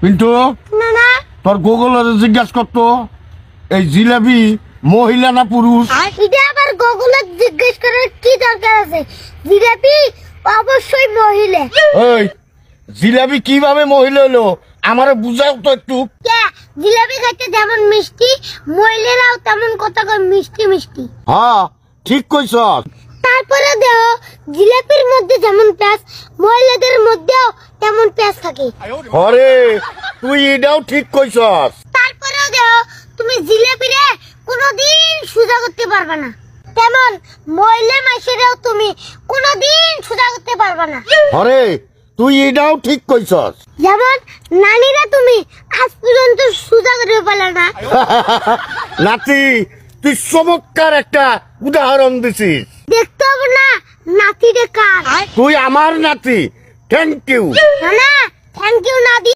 পিন্টু না না তোর গুগল জিজ্ঞাসা করতো এই জিলাপি মহিলা না পুরুষ? এটা আবার গুগলে জিজ্ঞেস করার কি দরকার আছে? জিলাপি অবশ্যই মহিলা। ওই জিলাপি কিভাবে মহিলা হলো আমারে বুঝাও তো একটু। কে জিলাপি খাইতে যেমন মিষ্টি, মহিলারাও তেমন কথা কয় মিষ্টি মিষ্টি। হ্যাঁ ঠিক কইছস। তারপরে দেখো জিলাপির মধ্যে যেমন প্যাঁচ, মহিলাদের মধ্যেও তেমন প্যাঁচ থাকে। আরে তুই এটাও ঠিক কইছস। তারপরেও দেখো তুমি জিলাপিরে কোনোদিন সোজা করতে পারবে না, তেমন মহিলা মাইসেরাও তুমি কোনোদিন সোজা করতে পারবে না। আরে তুই এটাও ঠিক কইছস। যেমন নানীরা তুমি আজ পর্যন্ত সোজা করে পারলে না। নাতি তুই চমৎকার একটা উদাহরণ দিছিস। দেখতে হবে না নাতিরে কার। তুই আমার নাতি, থ্যাংক ইউ। না থ্যাংক ইউ না দি